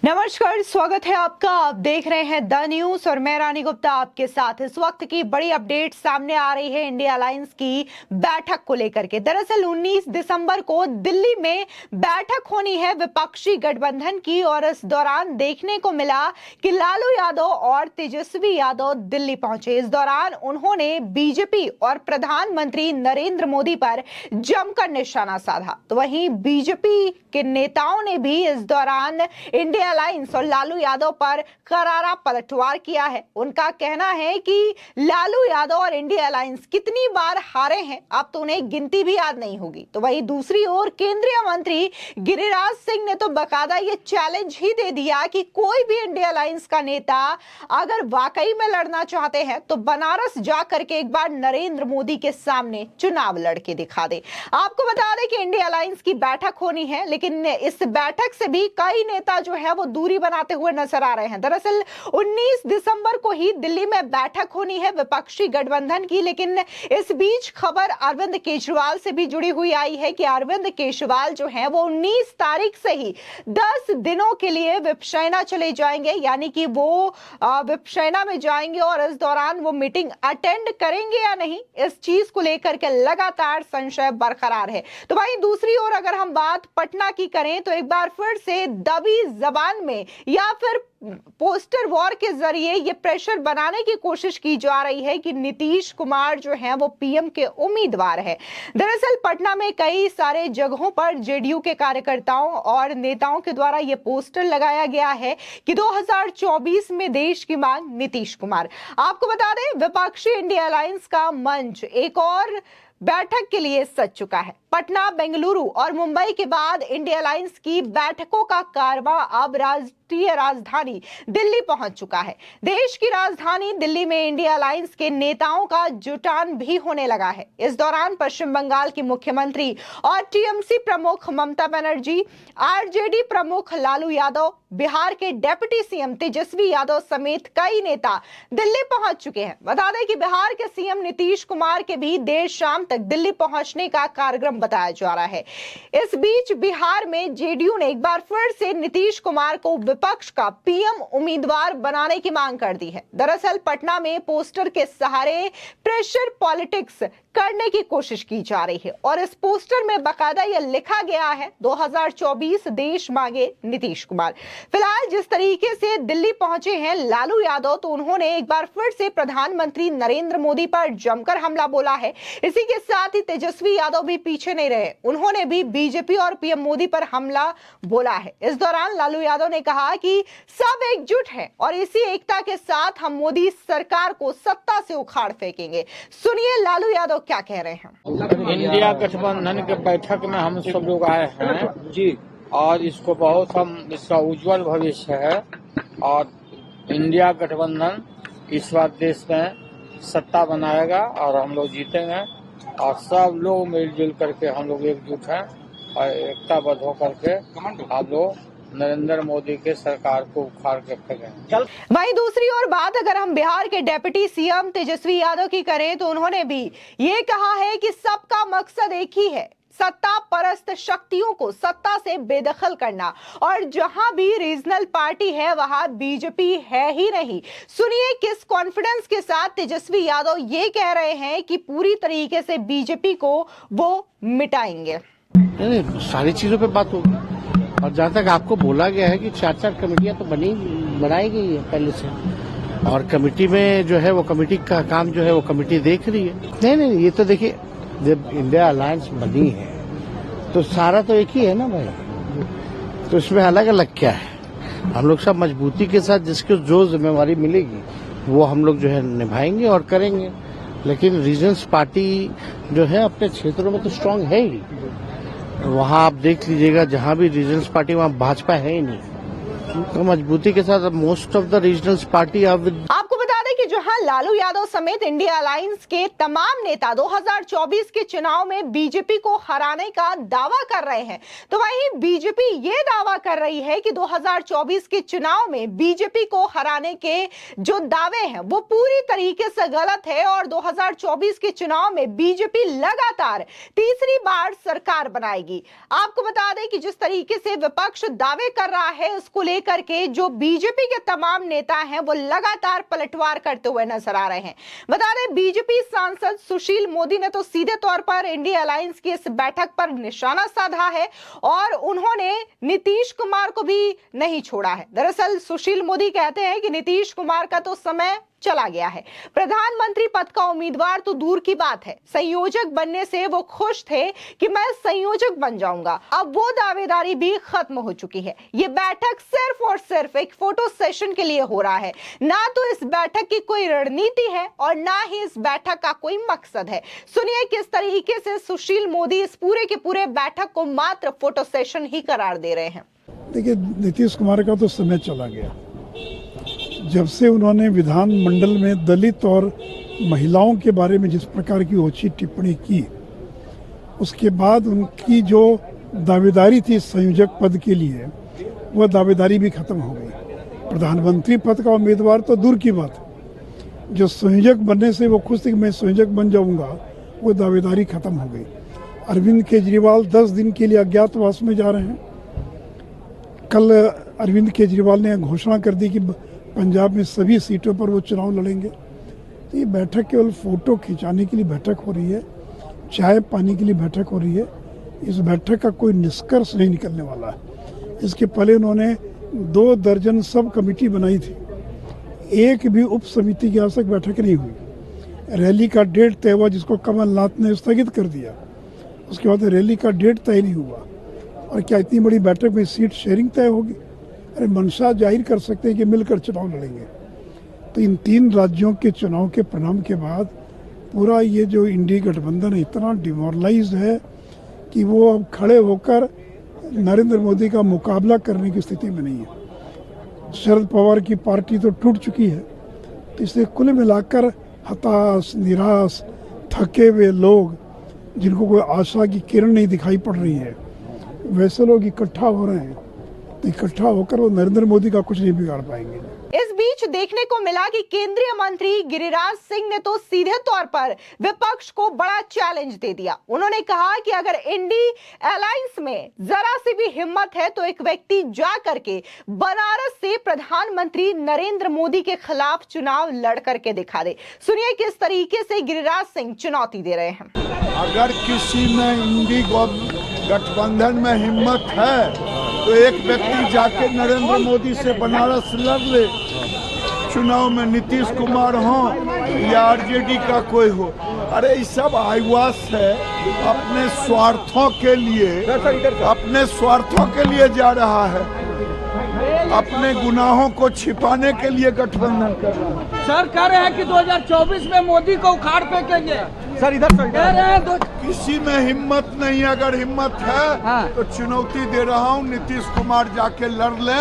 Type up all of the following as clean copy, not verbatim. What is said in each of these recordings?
नमस्कार, स्वागत है आपका। आप देख रहे हैं द न्यूज और मैं रानी गुप्ता आपके साथ। इस वक्त की बड़ी अपडेट सामने आ रही है इंडिया अलायंस की बैठक को लेकर के। दरअसल 19 दिसंबर को दिल्ली में बैठक होनी है विपक्षी गठबंधन की और इस दौरान देखने को मिला कि लालू यादव और तेजस्वी यादव दिल्ली पहुंचे। इस दौरान उन्होंने बीजेपी और प्रधानमंत्री नरेंद्र मोदी पर जमकर निशाना साधा। तो वहीं बीजेपी के नेताओं ने भी इस दौरान इंडिया अलायंस और लालू यादव पर करारा पलटवार किया है। उनका कहना है कि लालू यादव और इंडिया अलायंस कितनी बार हारे हैं, अब तो उन्हें गिनती भी याद नहीं होगी। तो वहीं दूसरी ओर केंद्रीय मंत्री गिरिराज सिंह ने तो बकायदा ये चैलेंज ही दे दिया कि कोई भी इंडिया अलायंस का नेता अगर वाकई में लड़ना चाहते हैं तो बनारस जाकर के एक बार नरेंद्र मोदी के सामने चुनाव लड़के दिखा दे। आपको बता दें कि इंडिया अलायंस की बैठक होनी है, लेकिन इस बैठक से भी कई नेता जो है वो दूरी बनाते हुए नजर आ रहे हैं। दरअसल 19 दिसंबर को ही दिल्ली में बैठक होनी है विपक्षी गठबंधन की, लेकिन इस बीच खबर अरविंद केजरीवाल से भी जुड़ी हुई आई है कि अरविंद केजरीवाल जो है वो 19 तारीख से ही 10 दिनों के लिए विपसेना चले जाएंगे, यानी कि वो विपसेना में जाएंगे और इस दौरान वो मीटिंग अटेंड करेंगे या नहीं, इस चीज को लेकर के लगातार संशय बरकरार है। तो भाई दूसरी ओर अगर हम बात पटना की करें तो एक बार फिर से दबी जबान में या फिर पोस्टर वॉर के जरिए ये प्रेशर बनाने की कोशिश की जा रही है कि नीतीश कुमार जो है वो पीएम के उम्मीदवार है। दरअसल पटना में कई सारे जगहों पर जेडीयू के कार्यकर्ताओं और नेताओं के द्वारा ये पोस्टर लगाया गया है कि 2024 में देश की मांग नीतीश कुमार। आपको बता दें विपक्षी इंडिया अलायंस का मंच एक और बैठक के लिए सज चुका है। पटना, बेंगलुरु और मुंबई के बाद इंडिया अलायंस की बैठकों का कारवां अब राष्ट्रीय राजधानी दिल्ली पहुंच चुका है। देश की राजधानी दिल्ली में इंडिया अलायंस के नेताओं का जुटान भी होने लगा है। इस दौरान पश्चिम बंगाल की मुख्यमंत्री और टीएमसी प्रमुख ममता बनर्जी, आरजेडी प्रमुख लालू यादव, बिहार के डेप्यूटी सीएम तेजस्वी यादव समेत कई नेता दिल्ली पहुंच चुके हैं। बता दें कि बिहार के सीएम नीतीश कुमार के भी देर शाम तक दिल्ली पहुंचने का कार्यक्रम बताया जा रहा है। इस बीच बिहार में जेडीयू ने एक बार फिर से नीतीश कुमार को विपक्ष का पीएम उम्मीदवार बनाने की मांग कर दी है। दरअसल पटना में पोस्टर के सहारे प्रेशर पॉलिटिक्स करने की कोशिश की जा रही है और इस पोस्टर में बकायदा यह लिखा गया है 2024 देश मांगे नीतीश कुमार। फिलहाल जिस तरीके से दिल्ली पहुंचे हैं लालू यादव, तो उन्होंने एक बार फिर से प्रधानमंत्री नरेंद्र मोदी पर जमकर हमला बोला है। इसी के साथ ही तेजस्वी यादव भी पीछे नहीं रहे, उन्होंने भी बीजेपी और पीएम मोदी पर हमला बोला है। इस दौरान लालू यादव ने कहा कि सब एकजुट हैं और इसी एकता के साथ हम मोदी सरकार को सत्ता से उखाड़ फेंकेंगे। सुनिए लालू यादव क्या कह रहे हैं। इंडिया गठबंधन के बैठक में हम सब लोग आए हैं जी, और इसको बहुत हम इसका उज्जवल भविष्य है और इंडिया गठबंधन इस बार देश में सत्ता बनाएगा और हम लोग जीतेंगे और सब लोग मिलजुल करके हम लोग एकजुट हैं और एकताबद्ध होकर के हम लोग नरेंद्र मोदी के सरकार को उखाड़ के फेंकेंगे। वहीं दूसरी ओर बात अगर हम बिहार के डेप्यूटी सीएम तेजस्वी यादव की करें तो उन्होंने भी ये कहा है कि सबका मकसद एक ही है, सत्ता परस्त शक्तियों को सत्ता से बेदखल करना और जहां भी रीजनल पार्टी है वहां बीजेपी है ही नहीं। सुनिए किस कॉन्फिडेंस के साथ तेजस्वी यादव ये कह रहे हैं कि पूरी तरीके से बीजेपी को वो मिटाएंगे। सारी चीजों पे बात होगी और जहाँ तक आपको बोला गया है कि 4 कमेटियां तो बनाई गई है पहले से और कमेटी में जो है वो कमेटी का काम जो है वो कमेटी देख रही है। नहीं, ये तो देखिए जब इंडिया अलायंस बनी है तो सारा तो एक ही है ना भाई, तो इसमें अलग अलग क्या है। हम लोग सब मजबूती के साथ जिसको जो जिम्मेवारी मिलेगी वो हम लोग जो है निभाएंगे और करेंगे, लेकिन रीजन्स पार्टी जो है अपने क्षेत्रों में तो स्ट्रांग है ही। वहाँ आप देख लीजिएगा जहाँ भी रीजनल्स पार्टी वहाँ भाजपा है ही नहीं, तो मजबूती के साथ most of the regionals party आपको बता दें कि जहां जहां लालू यादव समेत इंडिया अलायंस के तमाम नेता 2024 के चुनाव में बीजेपी को हराने का दावा कर रहे हैं, तो वहीं बीजेपी ये दावा कर रही है कि 2024 के चुनाव में बीजेपी को हराने के जो दावे हैं वो पूरी तरीके से गलत है और 2024 के चुनाव में बीजेपी लगातार तीसरी बार सरकार बनाएगी। आपको बता दें कि जिस तरीके से विपक्ष दावे कर रहा है उसको लेकर के जो बीजेपी के तमाम नेता हैं वो लगातार पलटवार करते हुए नजर आ रहे हैं। बता दें बीजेपी सांसद सुशील मोदी ने तो सीधे तौर पर इंडिया अलायंस की इस बैठक पर निशाना साधा है और उन्होंने नीतीश कुमार को भी नहीं छोड़ा है। दरअसल सुशील मोदी कहते हैं कि नीतीश कुमार का तो समय चला गया है, प्रधानमंत्री पद का उम्मीदवार तो दूर की बात है, संयोजक बनने से वो खुश थे कि मैं संयोजक बन जाऊंगा, अब वो दावेदारी भी खत्म हो चुकी है। ये बैठक सिर्फ और सिर्फ एक फोटो सेशन के लिए हो रहा है, ना तो इस बैठक की कोई रणनीति है और ना ही इस बैठक का कोई मकसद है। सुनिए किस तरीके से सुशील मोदी इस पूरे के पूरे बैठक को मात्र फोटो सेशन ही करार दे रहे हैं। देखिए, नीतीश कुमार का तो समय चला गया। जब से उन्होंने विधानमंडल में दलित और महिलाओं के बारे में जिस प्रकार की ओछी टिप्पणी की, उसके बाद उनकी जो दावेदारी थी संयोजक पद के लिए, वह दावेदारी भी खत्म हो गई। प्रधानमंत्री पद का उम्मीदवार तो दूर की बात, जो संयोजक बनने से वो खुश थे कि मैं संयोजक बन जाऊंगा, वो दावेदारी खत्म हो गई। अरविंद केजरीवाल 10 दिन के लिए अज्ञातवास में जा रहे हैं। कल अरविंद केजरीवाल ने घोषणा कर दी कि पंजाब में सभी सीटों पर वो चुनाव लड़ेंगे। तो ये बैठक केवल फोटो खिंचाने के लिए बैठक हो रही है, चाय पानी के लिए बैठक हो रही है। इस बैठक का कोई निष्कर्ष नहीं निकलने वाला है। इसके पहले उन्होंने 2 दर्जन सब कमेटी बनाई थी, एक भी उप समिति की आवश्यक बैठक नहीं हुई। रैली का डेट तय हुआ जिसको कमलनाथ ने स्थगित कर दिया, उसके बाद रैली का डेट तय नहीं हुआ। और क्या इतनी बड़ी बैठक में सीट शेयरिंग तय होगी? अरे मंशा जाहिर कर सकते हैं कि मिलकर चुनाव लड़ेंगे। तो इन 3 राज्यों के चुनाव के परिणाम के बाद पूरा ये जो इंडी गठबंधन है इतना डिमोरलाइज्ड है कि वो अब खड़े होकर नरेंद्र मोदी का मुकाबला करने की स्थिति में नहीं है। शरद पवार की पार्टी तो टूट चुकी है। तो इसलिए कुल मिलाकर हताश, निराश, थके हुए लोग, जिनको कोई आशा की किरण नहीं दिखाई पड़ रही है, वैसे लोग इकट्ठा हो रहे हैं। तो इकट्ठा होकर वो नरेंद्र मोदी का कुछ नहीं बिगाड़ पाएंगे। इस बीच देखने को मिला कि केंद्रीय मंत्री गिरिराज सिंह ने तो सीधे तौर पर विपक्ष को बड़ा चैलेंज दे दिया। उन्होंने कहा कि अगर इंडी अलायंस में जरा सी भी हिम्मत है तो एक व्यक्ति जा करके बनारस से प्रधानमंत्री नरेंद्र मोदी के खिलाफ चुनाव लड़ करके दिखा दे। सुनिए किस तरीके से गिरिराज सिंह चुनौती दे रहे हैं। अगर किसी में इंडी गठबंधन में हिम्मत है तो एक व्यक्ति जाके नरेंद्र मोदी से बनारस लड़ ले, चुनाव में नीतीश कुमार हो या आरजेडी का कोई हो। अरे ये सब आईवास है, अपने स्वार्थों के लिए जा रहा है, अपने गुनाहों को छिपाने के लिए गठबंधन कर रहा है। सर कह रहे हैं कि 2024 में मोदी को उखाड़ फेंकेंगे। सर इधर कह रहे हैं किसी में हिम्मत नहीं, अगर हिम्मत है तो चुनौती दे रहा हूँ, नीतीश कुमार जाके लड़ ले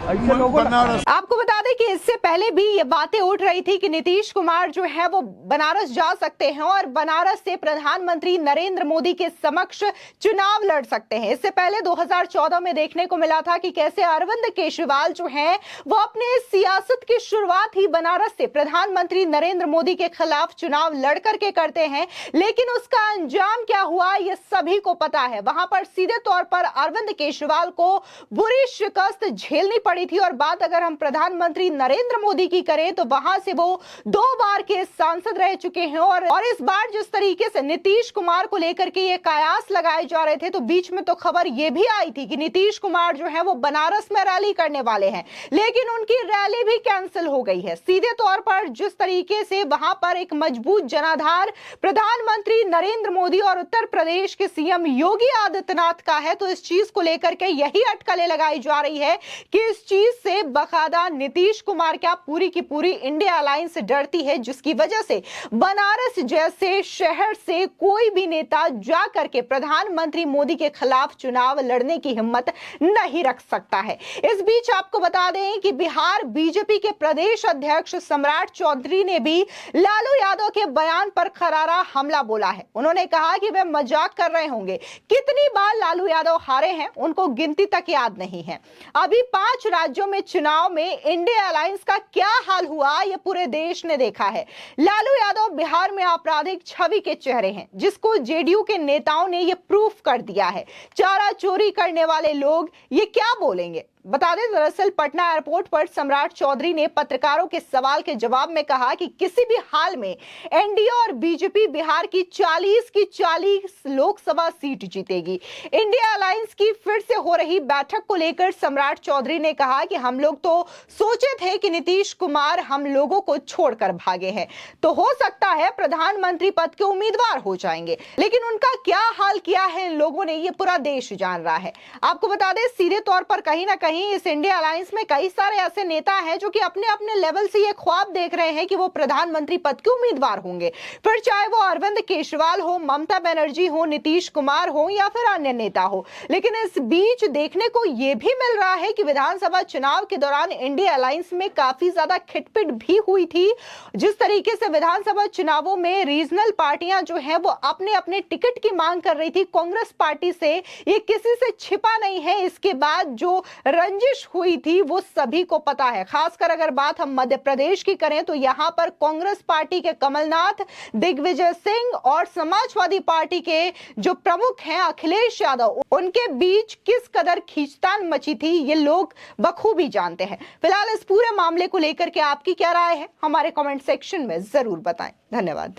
बनारस। आपको बता दें कि इससे पहले भी ये बातें उठ रही थी कि नीतीश कुमार जो है वो बनारस जा सकते हैं और बनारस से प्रधानमंत्री नरेंद्र मोदी के समक्ष चुनाव लड़ सकते हैं। इससे पहले 2014 में देखने को मिला था कि कैसे अरविंद केजरीवाल जो हैं वो अपने सियासत की शुरुआत ही बनारस से प्रधानमंत्री नरेंद्र मोदी के खिलाफ चुनाव लड़ करके करते हैं, लेकिन उसका अंजाम क्या हुआ ये सभी को पता है। वहां पर सीधे तौर पर अरविंद केजरीवाल को बुरी शिकस्त झेलनी पड़ी थी और बात अगर हम प्रधानमंत्री नरेंद्र मोदी की करें तो वहां से वो 2 बार के सांसद रह चुके हैं और इस बार जिस तरीके से नीतीश कुमार को लेकर के ये कयास लगाए जा रहे थे तो बीच में तो खबर ये भी आई थी कि नीतीश कुमार जो है वो बनारस में रैली करने वाले हैं, लेकिन उनकी रैली भी कैंसिल हो गई है। सीधे तौर पर जिस तरीके से वहां पर एक मजबूत जनाधार प्रधानमंत्री नरेंद्र मोदी और उत्तर प्रदेश के सीएम योगी आदित्यनाथ का है, तो इस चीज को लेकर के यही अटकलें लगाई जा रही है कि इस चीज से बकायदा नीतीश नीतीश कुमार क्या पूरी की पूरी इंडिया अलायंस से डरती है, जिसकी वजह से बनारस जैसे शहर से कोई भी नेता जा करके प्रधानमंत्री मोदी के खिलाफ चुनाव लड़ने की हिम्मत नहीं रख सकता है। इस बीच आपको बता दें कि बिहार बीजेपी के प्रदेश अध्यक्ष सम्राट चौधरी ने भी लालू यादव के बयान पर करारा हमला बोला है। उन्होंने कहा कि वे मजाक कर रहे होंगे, कितनी बार लालू यादव हारे हैं उनको गिनती तक याद नहीं है। अभी 5 राज्यों में चुनाव में इंडिया अलायंस का क्या हाल हुआ ये पूरे देश ने देखा है। लालू यादव बिहार में आपराधिक छवि के चेहरे हैं, जिसको जेडीयू के नेताओं ने ये प्रूफ कर दिया है। चारा चोरी करने वाले लोग ये क्या बोलेंगे? बता दें, दरअसल पटना एयरपोर्ट पर सम्राट चौधरी ने पत्रकारों के सवाल के जवाब में कहा कि किसी भी हाल में एनडीए और बीजेपी बिहार की 40 की 40 लोकसभा सीट जीतेगी। इंडिया अलायंस की फिर से हो रही बैठक को लेकर सम्राट चौधरी ने कहा कि हम लोग तो सोचे थे कि नीतीश कुमार हम लोगों को छोड़कर भागे हैं, तो हो सकता है प्रधानमंत्री पद के उम्मीदवार हो जाएंगे, लेकिन उनका क्या हाल किया है इन लोगों ने, ये पूरा देश जान रहा है। आपको बता दें, सीधे तौर पर कहीं ना कहीं इस इंडिया अलायंस में कई सारे ऐसे नेता हैं जो कि अपने अपने लेवल से ये ख्वाब देख रहे हैं कि वो प्रधानमंत्री पद के उम्मीदवार होंगे, फिर चाहे वो अरविंद केजरीवाल हो, ममता बनर्जी हो, नीतीश कुमार हो या फिर अन्य नेता हो। लेकिन इस बीच देखने को यह भी मिल रहा है कि विधानसभा चुनाव के दौरान इंडिया अलायंस में काफी ज्यादा खिटपिट भी हुई थी। जिस तरीके से विधानसभा चुनावों में रीजनल पार्टियां जो है वो अपने अपने टिकट की मांग कर रही थी कांग्रेस पार्टी से, ये किसी से छिपा नहीं है। इसके बाद जो रंजिश हुई थी वो सभी को पता है। खासकर अगर बात हम मध्य प्रदेश की करें तो यहां पर कांग्रेस पार्टी के कमलनाथ, दिग्विजय सिंह और समाजवादी पार्टी के जो प्रमुख हैं अखिलेश यादव, उनके बीच किस कदर खींचतान मची थी ये लोग बखूबी जानते हैं। फिलहाल इस पूरे मामले को लेकर के आपकी क्या राय है, हमारे कमेंट सेक्शन में जरूर बताएं। धन्यवाद।